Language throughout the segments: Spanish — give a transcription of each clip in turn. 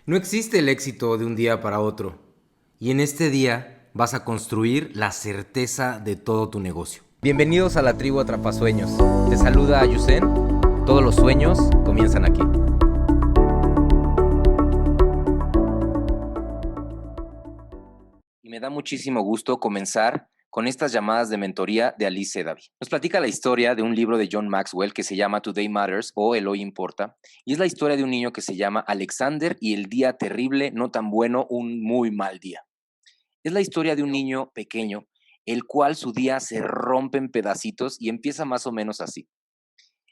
No existe el éxito de un día para otro. Y en este día vas a construir la certeza de todo tu negocio. Bienvenidos a la tribu Atrapasueños. Te saluda Ayusen. Todos los sueños comienzan aquí. Y me da muchísimo gusto comenzar con estas llamadas de mentoría de Alice Sedavi. Nos platica la historia de un libro de John Maxwell que se llama Today Matters o El Hoy Importa, y es la historia de un niño que se llama Alexander y el día terrible, no tan bueno, un muy mal día. Es la historia de un niño pequeño, el cual su día se rompe en pedacitos y empieza más o menos así.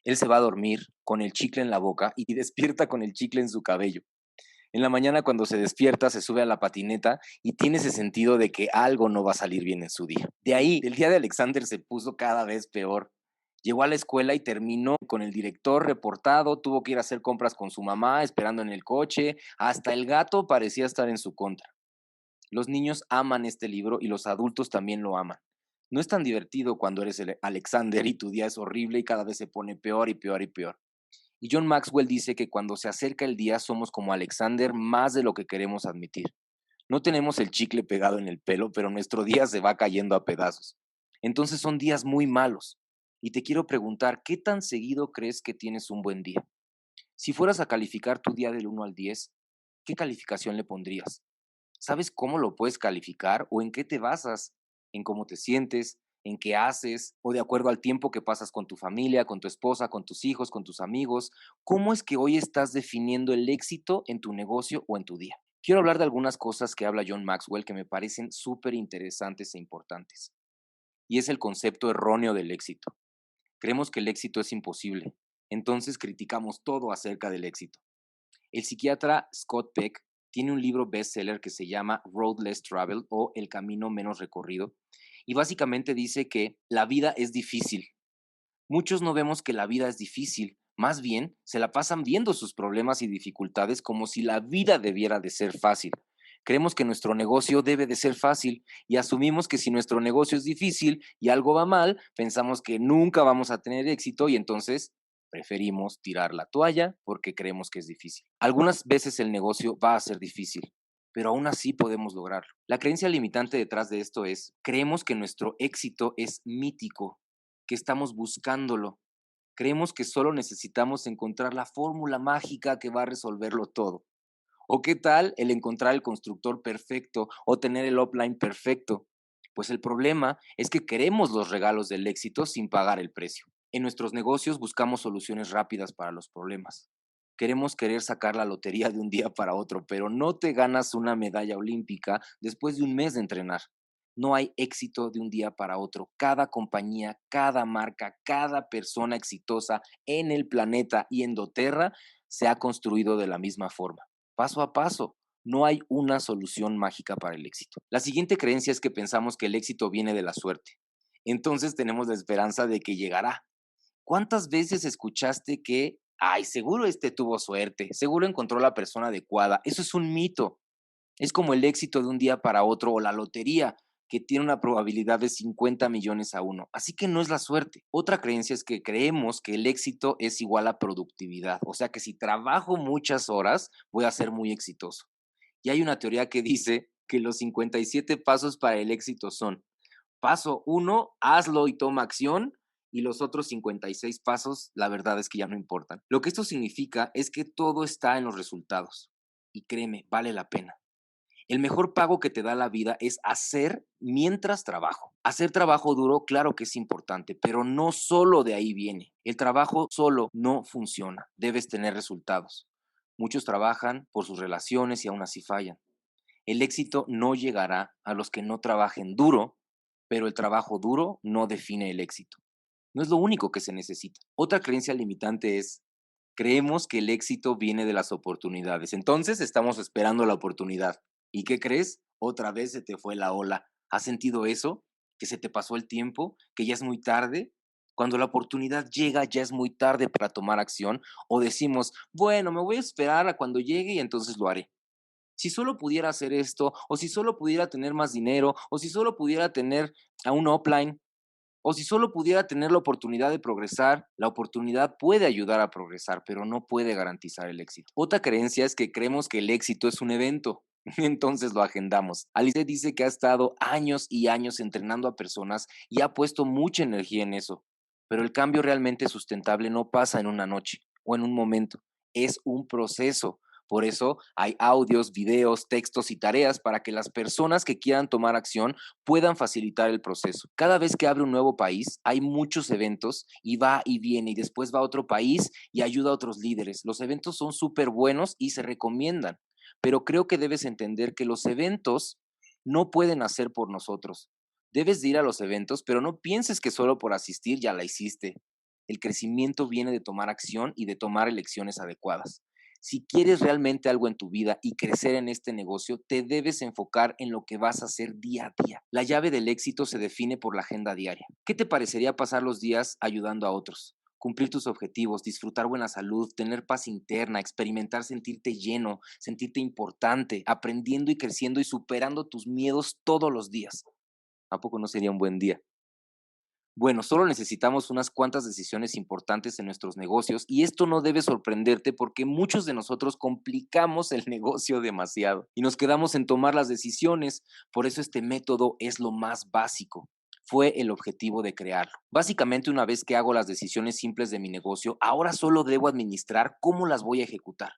Él se va a dormir con el chicle en la boca y despierta con el chicle en su cabello. En la mañana cuando se despierta se sube a la patineta y tiene ese sentido de que algo no va a salir bien en su día. De ahí, el día de Alexander se puso cada vez peor. Llegó a la escuela y terminó con el director reportado, tuvo que ir a hacer compras con su mamá, esperando en el coche, hasta el gato parecía estar en su contra. Los niños aman este libro y los adultos también lo aman. No es tan divertido cuando eres el Alexander y tu día es horrible y cada vez se pone peor y peor y peor. Y John Maxwell dice que cuando se acerca el día somos como Alexander más de lo que queremos admitir. No tenemos el chicle pegado en el pelo, pero nuestro día se va cayendo a pedazos. Entonces son días muy malos. Y te quiero preguntar, ¿qué tan seguido crees que tienes un buen día? Si fueras a calificar tu día del 1 al 10, ¿qué calificación le pondrías? ¿Sabes cómo lo puedes calificar o en qué te basas? ¿En cómo te sientes? ¿En qué haces? ¿O de acuerdo al tiempo que pasas con tu familia, con tu esposa, con tus hijos, con tus amigos? ¿Cómo es que hoy estás definiendo el éxito en tu negocio o en tu día? Quiero hablar de algunas cosas que habla John Maxwell que me parecen súper interesantes e importantes. Y es el concepto erróneo del éxito. Creemos que el éxito es imposible. Entonces criticamos todo acerca del éxito. El psiquiatra Scott Peck tiene un libro bestseller que se llama Road Less Traveled o El camino menos recorrido, y básicamente dice que la vida es difícil. Muchos no vemos que la vida es difícil, más bien se la pasan viendo sus problemas y dificultades como si la vida debiera de ser fácil. Creemos que nuestro negocio debe de ser fácil y asumimos que si nuestro negocio es difícil y algo va mal, pensamos que nunca vamos a tener éxito y entonces preferimos tirar la toalla porque creemos que es difícil. Algunas veces el negocio va a ser difícil, pero aún así podemos lograrlo. La creencia limitante detrás de esto es, creemos que nuestro éxito es mítico, que estamos buscándolo. Creemos que solo necesitamos encontrar la fórmula mágica que va a resolverlo todo. ¿O qué tal el encontrar el constructor perfecto o tener el upline perfecto? Pues el problema es que queremos los regalos del éxito sin pagar el precio. En nuestros negocios buscamos soluciones rápidas para los problemas. Queremos querer sacar la lotería de un día para otro, pero no te ganas una medalla olímpica después de un mes de entrenar. No hay éxito de un día para otro. Cada compañía, cada marca, cada persona exitosa en el planeta y en doTERRA se ha construido de la misma forma, paso a paso. No hay una solución mágica para el éxito. La siguiente creencia es que pensamos que el éxito viene de la suerte. Entonces tenemos la esperanza de que llegará. ¿Cuántas veces escuchaste que, ay, seguro este tuvo suerte, seguro encontró la persona adecuada? Eso es un mito. Es como el éxito de un día para otro o la lotería, que tiene una probabilidad de 50 millones a uno. Así que no es la suerte. Otra creencia es que creemos que el éxito es igual a productividad. O sea que si trabajo muchas horas, voy a ser muy exitoso. Y hay una teoría que dice que los 57 pasos para el éxito son: paso uno, hazlo y toma acción. Y los otros 56 pasos, la verdad es que ya no importan. Lo que esto significa es que todo está en los resultados. Y créeme, vale la pena. El mejor pago que te da la vida es hacer mientras trabajo. Hacer trabajo duro, claro que es importante, pero no solo de ahí viene. El trabajo solo no funciona. Debes tener resultados. Muchos trabajan por sus relaciones y aún así fallan. El éxito no llegará a los que no trabajen duro, pero el trabajo duro no define el éxito. No es lo único que se necesita. Otra creencia limitante es: creemos que el éxito viene de las oportunidades. Entonces estamos esperando la oportunidad. ¿Y qué crees? Otra vez se te fue la ola. ¿Has sentido eso? ¿Que se te pasó el tiempo? ¿Que ya es muy tarde? Cuando la oportunidad llega, ya es muy tarde para tomar acción, o decimos, bueno, me voy a esperar a cuando llegue y entonces lo haré. Si solo pudiera hacer esto, o si solo pudiera tener más dinero, o si solo pudiera tener a un upline. O si solo pudiera tener la oportunidad de progresar, la oportunidad puede ayudar a progresar, pero no puede garantizar el éxito. Otra creencia es que creemos que el éxito es un evento. Entonces lo agendamos. Alice dice que ha estado años y años entrenando a personas y ha puesto mucha energía en eso. Pero el cambio realmente sustentable no pasa en una noche o en un momento. Es un proceso. Por eso hay audios, videos, textos y tareas para que las personas que quieran tomar acción puedan facilitar el proceso. Cada vez que abre un nuevo país, hay muchos eventos y va y viene y después va a otro país y ayuda a otros líderes. Los eventos son súper buenos y se recomiendan, pero creo que debes entender que los eventos no pueden hacer por nosotros. Debes de ir a los eventos, pero no pienses que solo por asistir ya la hiciste. El crecimiento viene de tomar acción y de tomar elecciones adecuadas. Si quieres realmente algo en tu vida y crecer en este negocio, te debes enfocar en lo que vas a hacer día a día. La llave del éxito se define por la agenda diaria. ¿Qué te parecería pasar los días ayudando a otros? Cumplir tus objetivos, disfrutar buena salud, tener paz interna, experimentar sentirte lleno, sentirte importante, aprendiendo y creciendo y superando tus miedos todos los días. ¿A poco no sería un buen día? Bueno, solo necesitamos unas cuantas decisiones importantes en nuestros negocios y esto no debe sorprenderte porque muchos de nosotros complicamos el negocio demasiado y nos quedamos en tomar las decisiones. Por eso este método es lo más básico. Fue el objetivo de crearlo. Básicamente, una vez que hago las decisiones simples de mi negocio, ahora solo debo administrar cómo las voy a ejecutar.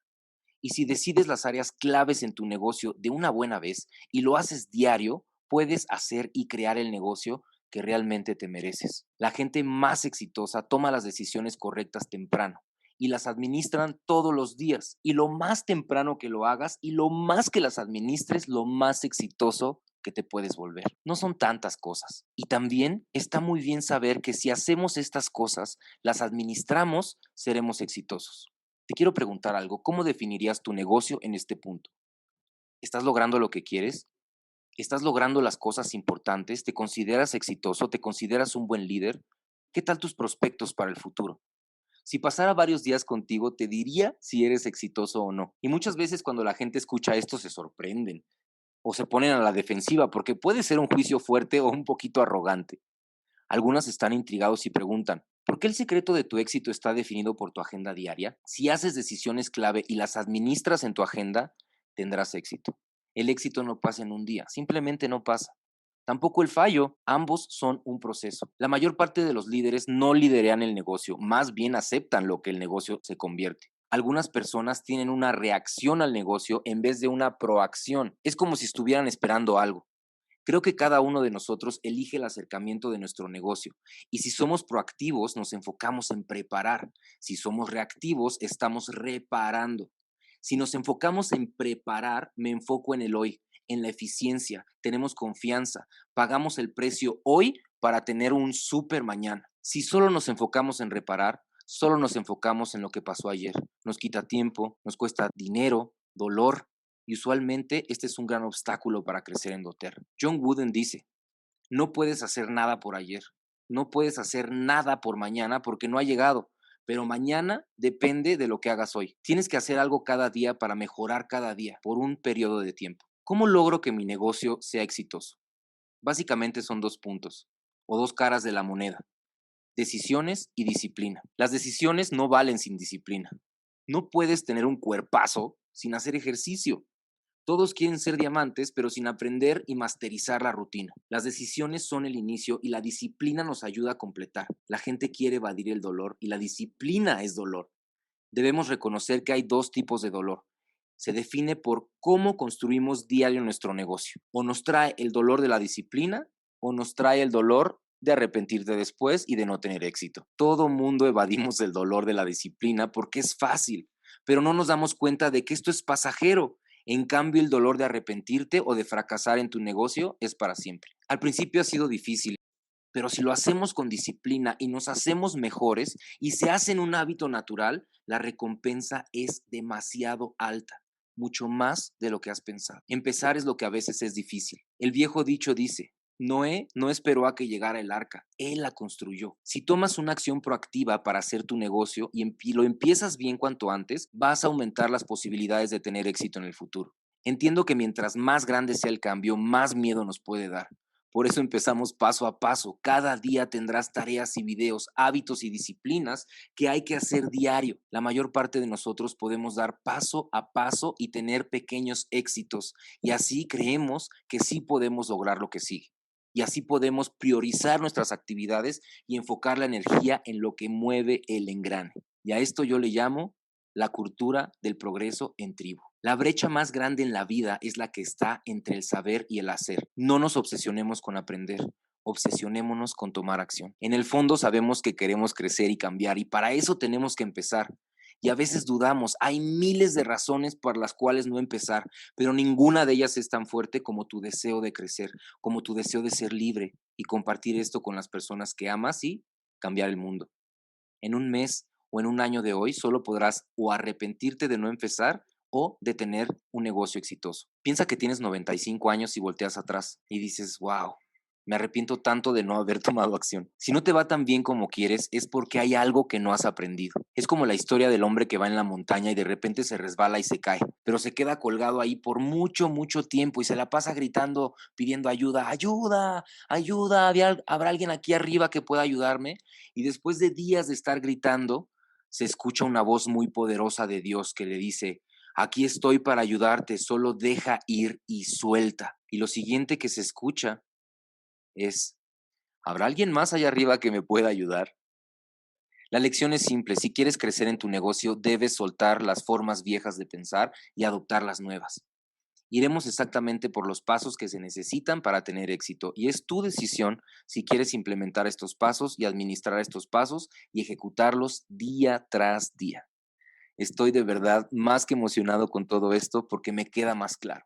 Y si decides las áreas claves en tu negocio de una buena vez y lo haces diario, puedes hacer y crear el negocio que realmente te mereces. La gente más exitosa toma las decisiones correctas temprano y las administran todos los días. Y lo más temprano que lo hagas y lo más que las administres, lo más exitoso que te puedes volver. No son tantas cosas. Y también está muy bien saber que si hacemos estas cosas, las administramos, seremos exitosos. Te quiero preguntar algo, ¿cómo definirías tu negocio en este punto? ¿Estás logrando lo que quieres? ¿Estás logrando las cosas importantes? ¿Te consideras exitoso? ¿Te consideras un buen líder? ¿Qué tal tus prospectos para el futuro? Si pasara varios días contigo, te diría si eres exitoso o no. Y muchas veces cuando la gente escucha esto se sorprenden o se ponen a la defensiva porque puede ser un juicio fuerte o un poquito arrogante. Algunas están intrigados y preguntan, ¿por qué el secreto de tu éxito está definido por tu agenda diaria? Si haces decisiones clave y las administras en tu agenda, tendrás éxito. El éxito no pasa en un día, simplemente no pasa. Tampoco el fallo, ambos son un proceso. La mayor parte de los líderes no liderean el negocio, más bien aceptan lo que el negocio se convierte. Algunas personas tienen una reacción al negocio en vez de una proacción. Es como si estuvieran esperando algo. Creo que cada uno de nosotros elige el acercamiento de nuestro negocio y si somos proactivos nos enfocamos en preparar. Si somos reactivos estamos reparando. Si nos enfocamos en preparar, me enfoco en el hoy, en la eficiencia, tenemos confianza, pagamos el precio hoy para tener un super mañana. Si solo nos enfocamos en reparar, solo nos enfocamos en lo que pasó ayer. Nos quita tiempo, nos cuesta dinero, dolor, y usualmente este es un gran obstáculo para crecer en doTERRA. John Wooden dice, no puedes hacer nada por ayer, no puedes hacer nada por mañana porque no ha llegado, pero mañana depende de lo que hagas hoy. Tienes que hacer algo cada día para mejorar cada día por un periodo de tiempo. ¿Cómo logro que mi negocio sea exitoso? Básicamente son dos puntos o dos caras de la moneda, decisiones y disciplina. Las decisiones no valen sin disciplina. No puedes tener un cuerpazo sin hacer ejercicio. Todos quieren ser diamantes, pero sin aprender y masterizar la rutina. Las decisiones son el inicio y la disciplina nos ayuda a completar. La gente quiere evadir el dolor y la disciplina es dolor. Debemos reconocer que hay dos tipos de dolor. Se define por cómo construimos diario nuestro negocio. O nos trae el dolor de la disciplina o nos trae el dolor de arrepentirte después y de no tener éxito. Todo mundo evadimos el dolor de la disciplina porque es fácil, pero no nos damos cuenta de que esto es pasajero. En cambio, el dolor de arrepentirte o de fracasar en tu negocio es para siempre. Al principio ha sido difícil, pero si lo hacemos con disciplina y nos hacemos mejores y se hace en un hábito natural, la recompensa es demasiado alta, mucho más de lo que has pensado. Empezar es lo que a veces es difícil. El viejo dicho dice, Noé no esperó a que llegara el arca, él la construyó. Si tomas una acción proactiva para hacer tu negocio y lo empiezas bien cuanto antes, vas a aumentar las posibilidades de tener éxito en el futuro. Entiendo que mientras más grande sea el cambio, más miedo nos puede dar, Por eso empezamos paso a paso. Cada día tendrás tareas y videos, hábitos y disciplinas que hay que hacer diario. La mayor parte de nosotros podemos dar paso a paso y tener pequeños éxitos. Y así creemos que sí podemos lograr lo que sigue. Y así podemos priorizar nuestras actividades y enfocar la energía en lo que mueve el engrane. Y a esto yo le llamo la cultura del progreso en tribu. La brecha más grande en la vida es la que está entre el saber y el hacer. No nos obsesionemos con aprender, obsesionémonos con tomar acción. En el fondo sabemos que queremos crecer y cambiar y para eso tenemos que empezar. Y a veces dudamos, hay miles de razones por las cuales no empezar, pero ninguna de ellas es tan fuerte como tu deseo de crecer, como tu deseo de ser libre y compartir esto con las personas que amas y cambiar el mundo. En un mes o en un año de hoy solo podrás o arrepentirte de no empezar o de tener un negocio exitoso. Piensa que tienes 95 años y volteas atrás y dices, wow, me arrepiento tanto de no haber tomado acción. Si no te va tan bien como quieres, es porque hay algo que no has aprendido. Es como la historia del hombre que va en la montaña y de repente se resbala y se cae, pero se queda colgado ahí por mucho, mucho tiempo y se la pasa gritando, pidiendo ayuda, ayuda, ayuda, ¿habrá alguien aquí arriba que pueda ayudarme? Y después de días de estar gritando, se escucha una voz muy poderosa de Dios que le dice, aquí estoy para ayudarte, solo deja ir y suelta. Y lo siguiente que se escucha es, ¿habrá alguien más allá arriba que me pueda ayudar? La lección es simple, si quieres crecer en tu negocio, debes soltar las formas viejas de pensar y adoptar las nuevas. Iremos exactamente por los pasos que se necesitan para tener éxito y es tu decisión si quieres implementar estos pasos y administrar estos pasos y ejecutarlos día tras día. Estoy de verdad más que emocionado con todo esto porque me queda más claro.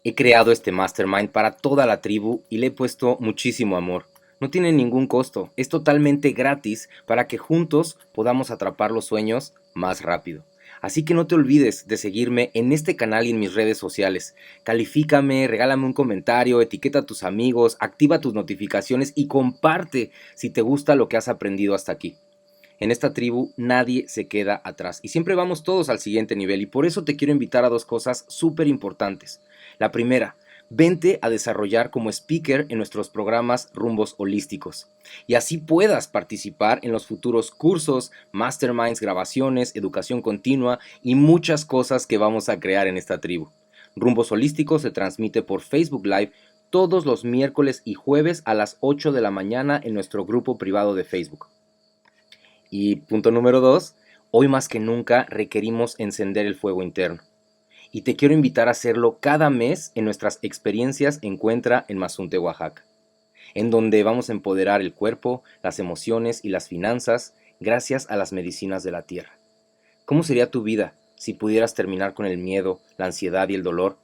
He creado este mastermind para toda la tribu y le he puesto muchísimo amor. No tiene ningún costo, es totalmente gratis para que juntos podamos atrapar los sueños más rápido. Así que no te olvides de seguirme en este canal y en mis redes sociales. Califícame, regálame un comentario, etiqueta a tus amigos, activa tus notificaciones y comparte si te gusta lo que has aprendido hasta aquí. En esta tribu nadie se queda atrás y siempre vamos todos al siguiente nivel y por eso te quiero invitar a dos cosas súper importantes. La primera, vente a desarrollar como speaker en nuestros programas Rumbos Holísticos y así puedas participar en los futuros cursos, masterminds, grabaciones, educación continua y muchas cosas que vamos a crear en esta tribu. Rumbos Holísticos se transmite por Facebook Live todos los miércoles y jueves a las 8 de la mañana en nuestro grupo privado de Facebook. Y punto número 2, hoy más que nunca requerimos encender el fuego interno. Y te quiero invitar a hacerlo cada mes en nuestras experiencias Encuentra en Mazunte, Oaxaca, en donde vamos a empoderar el cuerpo, las emociones y las finanzas gracias a las medicinas de la tierra. ¿Cómo sería tu vida si pudieras terminar con el miedo, la ansiedad y el dolor?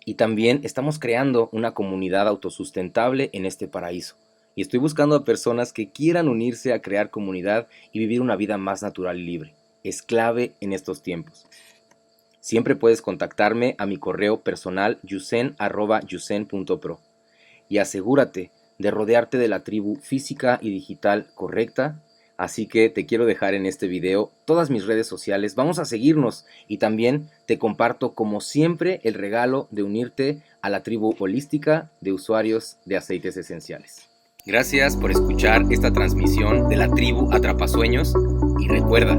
Y también estamos creando una comunidad autosustentable en este paraíso. Y estoy buscando a personas que quieran unirse a crear comunidad y vivir una vida más natural y libre. Es clave en estos tiempos. Siempre puedes contactarme a mi correo personal yusen@yusen.pro y asegúrate de rodearte de la tribu física y digital correcta. Así que te quiero dejar en este video todas mis redes sociales, vamos a seguirnos y también te comparto como siempre el regalo de unirte a la tribu holística de usuarios de aceites esenciales. Gracias por escuchar esta transmisión de la tribu Atrapasueños y recuerda,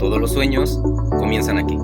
todos los sueños comienzan aquí.